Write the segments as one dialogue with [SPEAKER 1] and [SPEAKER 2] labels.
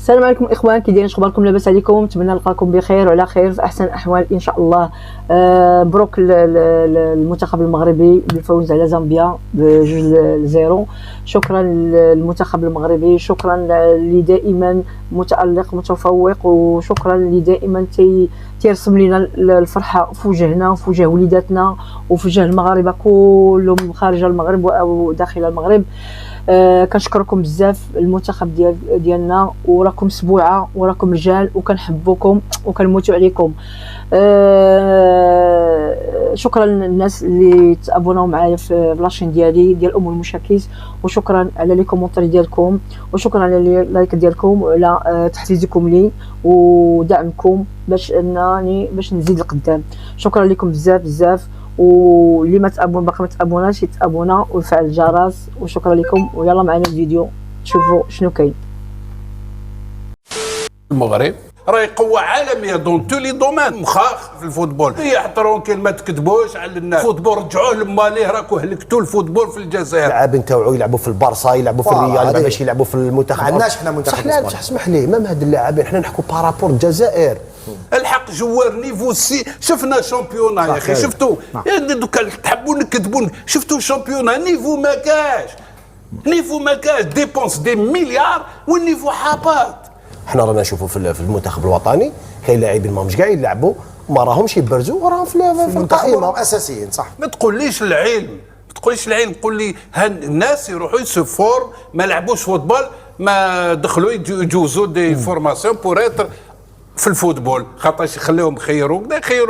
[SPEAKER 1] السلام عليكم اخوان، كي دايرين؟ اخباركم؟ لاباس عليكم؟ نتمنى نلقاكم بخير وعلى خير في احسن الاحوال ان شاء الله. مبروك المنتخب المغربي بالفوز على زامبيا ب2-0. شكرا للمنتخب المغربي، شكرا اللي دائما متالق متفوق، وشكرا اللي دائما تيرسم لنا الفرحه في وجهنا وفي وجه وليداتنا وفي وجه المغاربه كلهم خارج المغرب او داخل المغرب. كنشكركم بزاف المنتخب ديالنا، وراكم سبوعه وراكم رجال وكنحبوكم وكنموتوا عليكم. شكرا للناس اللي تابوناو معايا في لاشين ديالي ديال ام المشاكيس، وشكرا على لي كومونتير ديالكم، وشكرا على لي لايك ديالكم وعلى تحفيزكم لي ودعمكم باش نزيد لقدام. شكرا لكم بزاف بزاف، واللي ما تابون باقي ما تابوناش يتابونا ويفعل الجرس. وشكرا لكم، ويلا معنا الفيديو تشوفوا شنو كاين.
[SPEAKER 2] المغرب راهي قوة عالمية دون تو لي دومين، مخاخ في الفوتبول. يحضرون كلمة تكذبوش على الناس. الفوتبول رجعوه لماليه، راكو هلكتوا الفوتبول في الجزائر.
[SPEAKER 3] اللاعبين تاعو يلعبوا في البارسا، يلعبوا في الريال، باش يلعبوا في المنتخب.
[SPEAKER 4] ما عندناش حنا منتخب
[SPEAKER 3] اسباني. صح اسمح لي، مام هاد اللاعبين حنا نحكوا بارابور الجزائر.
[SPEAKER 2] الحق جوار نيفو سي. شفنا شامبيونا يا اخي، شفتوا دوكا تحبوا نكذبوا. شفتوا شامبيونا نيفو ما كاش، نيفو ما كاش، ديبونس دي مليار والنيفو حابط.
[SPEAKER 3] حنا رانا نشوفوا في المنتخب الوطني كاين لاعبين ماهمش كاع يلعبوا، ما راهمش يبرزوا وراهم في
[SPEAKER 4] القائمه اساسيين. صح،
[SPEAKER 2] ما تقوليش العلم، ما تقوليش العلم، قول لي الناس يروحوا يسفور ما لعبوش فوتبول، ما دخلوا يجوزوا دي فورماسيون بور اتر في الفوتبول، خاطرش يخليهم يخيروا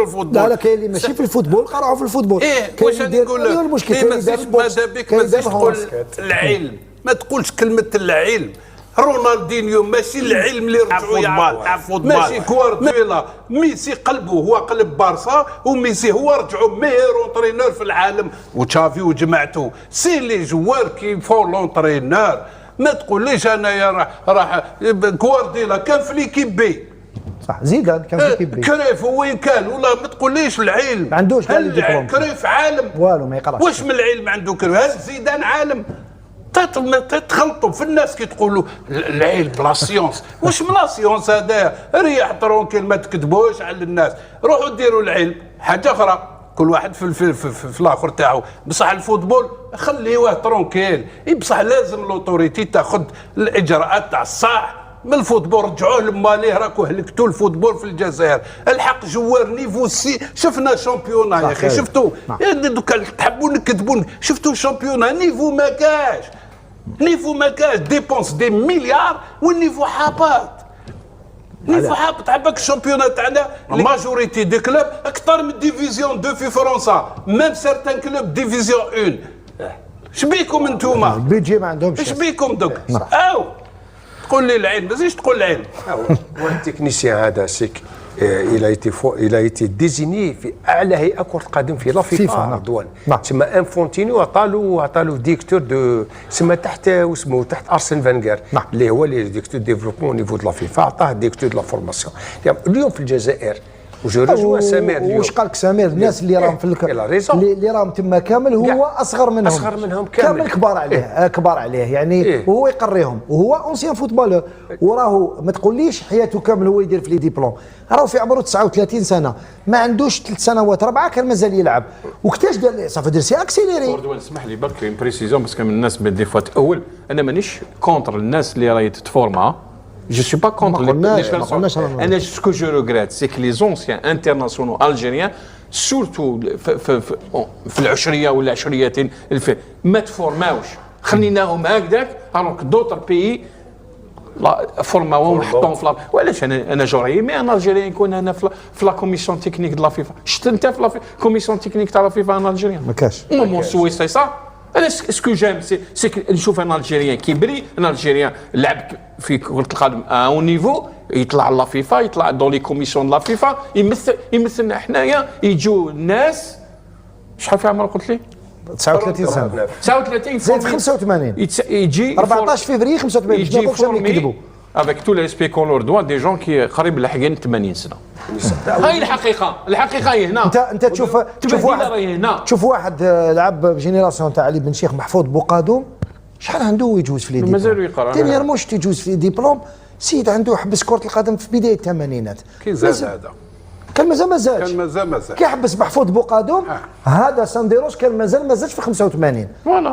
[SPEAKER 2] الفوتبول.
[SPEAKER 4] لا كاين اللي ماشي في الفوتبول قراو في الفوتبول.
[SPEAKER 2] واش راني نقول لك؟
[SPEAKER 4] المشكل
[SPEAKER 2] ماذا بك ما تقول العلم، ما تقولش كلمه العلم. رونالدينيو ماشي العلم اللي رجعوا يلعبوا، ماشي كوارديولا. ميسي قلبه هو قلب بارسا، وميسي هو رجعوا مير اونترينور في العالم، وتشافي وجماعته سي لي جوار كي فور لونترينور. ما تقوليش انايا راح كوارديولا كان في ليكيب بي،
[SPEAKER 4] صح، زيدان كان في ليكيب بي،
[SPEAKER 2] كريف وين كان، ولا ما تقوليش العلم
[SPEAKER 4] ما عندوش
[SPEAKER 2] كريف عالم
[SPEAKER 4] والو ما يقراش.
[SPEAKER 2] واش من العلم عنده كريف؟ هل زيدان عالم؟ تتخلطوا في الناس كي تقولوا العلم بلا سيونس. واش من لا سيونس هذا؟ ريح ترونكيل، ما تكذبوش على الناس، روحوا ديروا العلم. حاجه اخرى، كل واحد في الاخر تاعو. بصح الفوتبول خليوه ترونكيل، بصح لازم لوتوريتي تاخذ الاجراءات تاع الصح. من الفوتبول رجعوه لماليه، راكو هلكتوا الفوتبول في الجزائر. الحق جوار نيفو سي. شفنا شامبيونا يا اخي، شفتوا دوكا تحبوا نكذبوا. شفتوا شامبيونا نيفو ما كاش، نيفو ما كاش، ديبونس دي مليار والنيفو حابط. نيفو حابط. عباك الشامبيونات تاعنا الماجوريتي دي كلوب اكثر من ديفيزيون 2 في فرنسا، ميم سيرتان كلوب ديفيزيون 1. شبيكم انتوما؟
[SPEAKER 4] البيجي ما عندهمش.
[SPEAKER 2] شبيكم دوك؟ او تقول لي العلم، مازيش تقول العلم.
[SPEAKER 5] هو التكنيسيان هذا سيك il a été désigné في اعلى هيئه كره القدم في لافيفا رضوان. تسمى انفونتينو عطالو ديكتور دو تسمى تحت واسمه تحت ارسن فانغير اللي هو اللي ديكتور ديفلوبمون نيفو دو لافيفا، عطاه ديكتور دو لا فورماسيون. اليوم في الجزائر وجو سمير اليوم.
[SPEAKER 4] واش قال لك سمير؟ الناس اللي راهم في اللي راهم تما كامل هو اصغر منهم كامل كبار عليه يعني وهو يقريهم، وهو اونسيان فوتبولور، وراهو ما تقوليش حياته كامل هو يدير في لي ديبلوم. راهو في عمره 39 سنه، ما عندوش 3 سنوات 4 كان مازال يلعب. وكتاش دار صافي دير سي اكسيليري.
[SPEAKER 6] اردوان اسمح لي برك اون بريسيزون باسكو من الناس دي فوا تاول، انا مانيش كونتر الناس اللي راهي تتفورما. Je ne suis pas contre les personnes. Ce que je regrette, c'est que les anciens internationaux algériens, surtout في العشرية ولا عشريتين ما تفورماوش، خليناهم هكذاك. alors que d'autres pays فورماوهم حطوهم في وعلاش انا جوري مي انا الجيريان يكون هنا في لا كوميسيون تكنيك دو لا فيفا. شفت انت في لا كوميسيون تكنيك تاع لا فيفا انا الجيريان
[SPEAKER 4] ما كاش.
[SPEAKER 6] مون سويس سي سا. انا سكو جيم سي نشوف ان الجيريان كيبري، ان الجيريان لعب في كرة القدم او نيفو، يطلع لا فيفا، يطلع دون لي كوميسيون لا فيفا، يمثلنا حنايا. يجوا الناس شحال في عمر قلت لي؟
[SPEAKER 4] 39 سنه.
[SPEAKER 6] 39
[SPEAKER 4] زائد 85
[SPEAKER 6] يجي
[SPEAKER 4] 14 فيفري 85
[SPEAKER 6] يجي يكذبوا افيك تو لي سبي كولور دوا دي جون كي قريب لاحقين 80 سنه. هاي الحقيقه هي هنا.
[SPEAKER 4] انت تشوف واحد لعب بجينيراسيون تاع علي بن شيخ محفوظ بوقادوم، شحال عنده يجوز في لي ديبلوم؟
[SPEAKER 6] مازالو يقرا.
[SPEAKER 4] تاني رموش يجوز في ديبلوم سيد عنده حبس كره القدم في بدايه الثمانينات.
[SPEAKER 2] كي زاد هذا
[SPEAKER 4] كان مازال ما زادش،
[SPEAKER 2] كان مازال
[SPEAKER 4] كي حبس محفوظ بوقادوم هذا سانديروس كان مازال ما زادش في 85.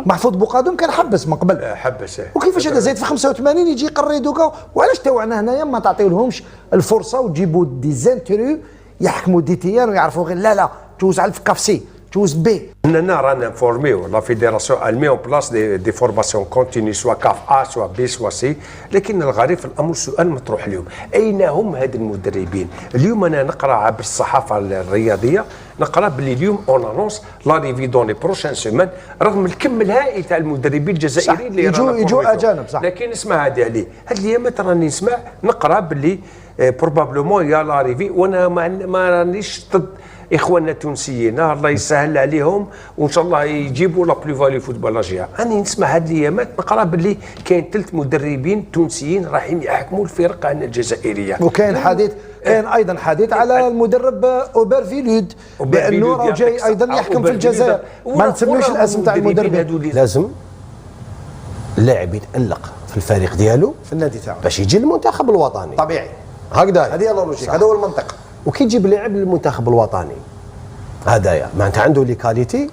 [SPEAKER 4] محفوظ بوقادوم كان حبس من قبل،
[SPEAKER 5] حبس.
[SPEAKER 4] وكيفاش هذا زايد في 85 يجي يقري دوكا؟ وعلاش تاوعنا هنايا ما تعطيولهمش الفرصه وتجيبوا دي زانترو يحكموا ديتيان ويعرفوا غير لا توز على الكاف سي توز بي.
[SPEAKER 5] اننا رانا نفورميو لا فيدراسيون المي اون بلاس دي فورماسيون كونتيني سوا كاف ا سوا بي سوا سي، لكن الغريب في الامر سؤال مطروح اليوم، اين هم هاد المدربين؟ اليوم انا نقرا عبر الصحافه الرياضيه نقرا باللي اليوم اون انونس لاريفي دون لي بروشان سيمان، رغم الكم الهائل تاع المدربين الجزائريين اللي
[SPEAKER 4] يجوا اجانب صح،
[SPEAKER 5] لكن اسمع هذه عليه هاد الايامات راني نسمع نقرا باللي بروبابلومون يا لاريفي، وانا ما رانيش ضد اخواننا التونسيين، الله يسهل عليهم وان شاء الله يجيبوا لا بلو فالي فوتبول لاجيا. راني نسمع هذه الايامات نقرا باللي كاين 3 مدربين تونسيين رايحين يحكموا الفرق عندنا الجزائريه،
[SPEAKER 4] وكاين حديث كاين ايضا حديث على المدرب اوبرفيلود بانه راه جاي ايضا يحكم في الجزائر. ما نسميوش الاسم تاع المدرب،
[SPEAKER 3] لازم اللاعب يتالق في الفريق ديالو
[SPEAKER 4] في النادي تاعو
[SPEAKER 3] باش يجي للمنتخب الوطني
[SPEAKER 4] طبيعي.
[SPEAKER 3] هكذا
[SPEAKER 4] هذه هي اللوجيك، هذا هو المنطق.
[SPEAKER 3] وكي تجيب لاعب للمنتخب الوطني هدايا معناتها عنده لي كاليتي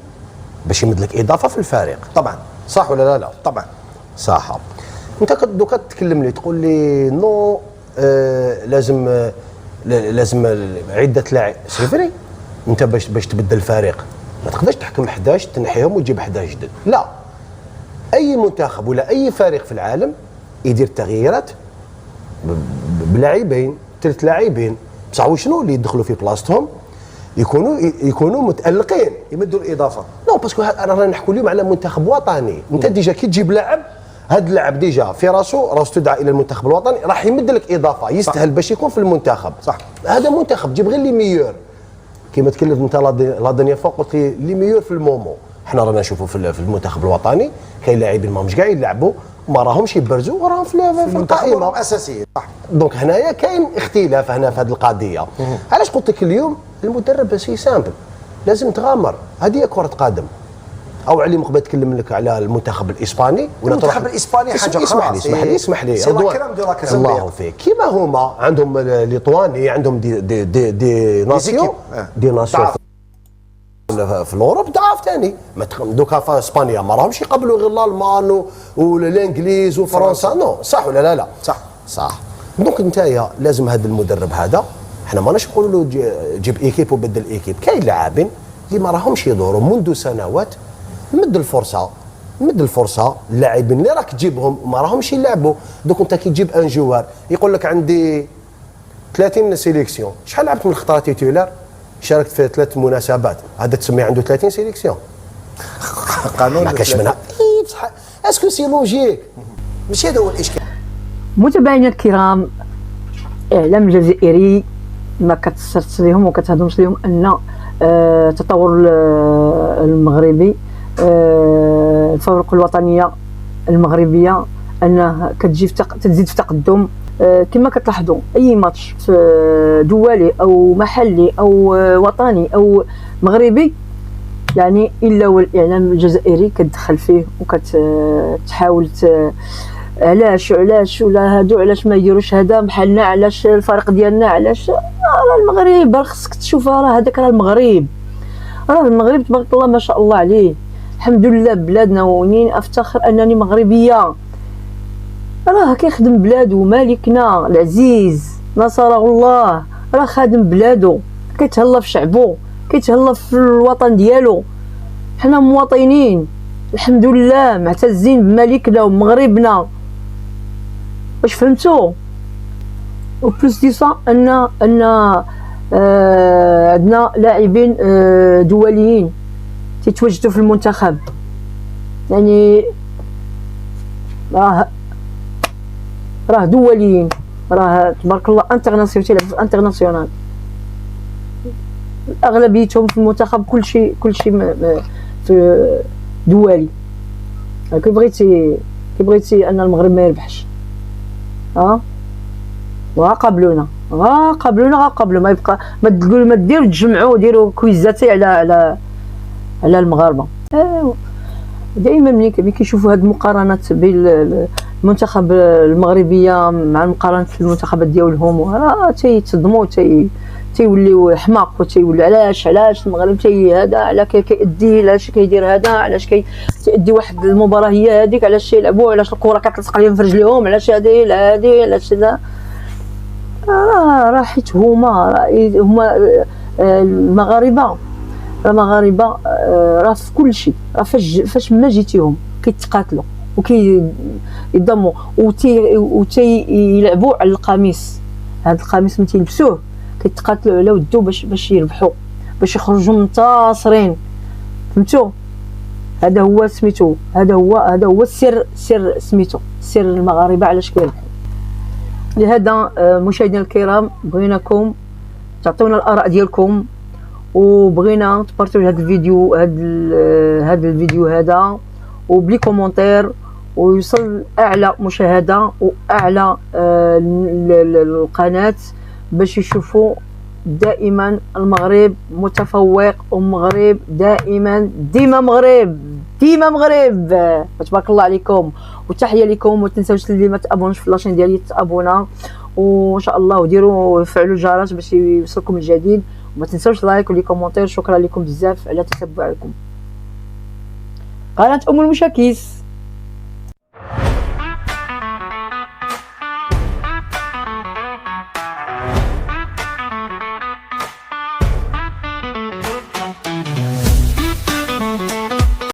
[SPEAKER 3] باش يمد لك اضافه في الفريق،
[SPEAKER 4] طبعا
[SPEAKER 3] صح ولا لا؟
[SPEAKER 4] طبعا
[SPEAKER 3] صح. انت دوكا تتكلم لي تقول لي نو لازم عده لاعب، سي فري انت باش تبدل الفريق ما تقدرش تحكم 11 تنحيهم وتجيب 11 جدد، لا. اي منتخب ولا اي فريق في العالم يدير تغييرات بلاعبين 3 لاعبين، بصح شنو اللي يدخلوا في بلاصتهم يكونوا متالقين
[SPEAKER 4] يمدوا الاضافه.
[SPEAKER 3] نو باسكو رانا نحكوا اليوم على منتخب وطني، انت ديجا كي تجيب لاعب هذا اللاعب ديجا في راسه تدعى الى المنتخب الوطني راح يمد لك اضافه يستاهل باش يكون في المنتخب،
[SPEAKER 4] صح.
[SPEAKER 3] هذا منتخب جيب غير لي ميور كيما تكلمت انت لا دنيا فوق قلت لي ميور في المومو. احنا رانا نشوفوا في المنتخب الوطني كاين لاعبين ماهمش كاع يلعبوا ما راهمش يبرزوا وراهم في القائمه
[SPEAKER 4] الاساسيه، صح.
[SPEAKER 3] دونك هنايا كاين اختلاف هنا في هذه القضيه. علاش قلت لك اليوم المدرب سي سامبل لازم تغامر، هذه كره قدم. او علي مقبل تكلم لك على المنتخب الاسباني
[SPEAKER 4] المنتخب الاسباني حاجه
[SPEAKER 3] خاصه. اسمح لي الله فيك كيما هما عندهم ليطواني عندهم دي ناسيون في الاوروب ضعاف ثاني. دوكا في اسبانيا ما راهمش يقبلوا غير الالمان والانجليز وفرنسا، نو صح ولا لا؟ صح. دونك نتايا لازم هذا المدرب هذا احنا ماناش نقولوا له جيب ايكيب وبدل ايكيب، كاين لاعبين اللي ما راهمش يدوروا منذ سنوات، مد الفرصه اللاعبين اللي راك تجيبهم ما راهمش يلعبوا. دوك انت كي تجيب ان جوار يقول لك عندي 30 سيليكسيون، شحال لعبت من الخطره تيتولار؟ شاركت في 3 مناسبات، هذا تسمي عنده 30 سيليكسيون؟
[SPEAKER 4] قانون
[SPEAKER 3] ما كاش منها. اسكو سي لوجيك؟ مش هذا هو الاشكال.
[SPEAKER 1] متابعينا الكرام، اعلام الجزائري ما كتسرتش لهم وكتهضمش لهم ان التطور المغربي الفروق الوطنيه المغربيه انها تزيد في تقدم. كما كتلاحظوا اي ماتش دولي او محلي او وطني او مغربي يعني الا والاعلام الجزائري كتدخل فيه وكتحاول علاش ولا هادو علاش ما يديروش هذا بحالنا، علاش الفريق ديالنا، علاش المغرب راه خصك تشوفها، راه هذاك راه المغرب تبارك الله ما شاء الله عليه، الحمد لله بلادنا ونين افتخر انني مغربيه. راه كيخدم بلادو، مالكنا العزيز نصره الله راه خادم بلادو، كيتهلا في شعبو، كيتهلا في الوطن ديالو. حنا مواطنين الحمد لله معتزين بملكنا ومغربنا. واش فهمتوا؟ وبلوس دي سا ان عندنا لاعبين دوليين تيتواجدوا في المنتخب، يعني راه دوليين، راه تبارك الله انترناسيونال اغلبيتهم في المنتخب، كل شيء في دولي. كي بغيتي ان المغرب ما يربحش وقابلونا ما يبقى ما تقول ما ديروا تجمعوا ديروا كويزاتي على المغاربه. دائما ملي كيشوفوا هاد المقارنات بين المنتخب المغربيه مع المقارنه في المنتخبات ديالهم راه تيتصدموا تيوليو حماق وتيولي علاش المغرب هذا على كيأدي، علاش كيدير هذا، علاش كيأدي واحد المباراه هي هذيك، علاش تيلعبوا، علاش الكره كتلصق عليهم في رجليهم، علاش هذه علاش هذا. راه حيت هما المغاربه راه في كل شيء، راه فاش ما جيتيهم كيتقاتلوا وكيضموا وتيلعبوا على القميص. هذا القميص ملي تيلبسوه كيتقاتلوا على ودو باش يربحوا، باش يخرجوا منتصرين، فهمتوا؟ هذا هو سميتو، هذا هو السر سميتو سر المغاربه علاش كيربحوا. لهذا مشاهدينا الكرام بغيناكم تعطيونا الاراء ديالكم، وبغينا تبارطاجيو هذا الفيديو هذا وبلي كومونتير، ويوصل اعلى مشاهده واعلى القناه باش يشوفوا دائما المغرب متفوق، ومغرب ديما مغرب. تبارك الله عليكم وتحيه لكم. وما تنساوش اللي ما تابونش في لاشين ديالي تابونا، وان شاء الله وديروا فعلوا الجرس باش يوصلكم الجديد، وما تنساوش لايك ولي كومونتير. شكرا لكم بزاف على تتبعكم. قناه ام المشاكيس.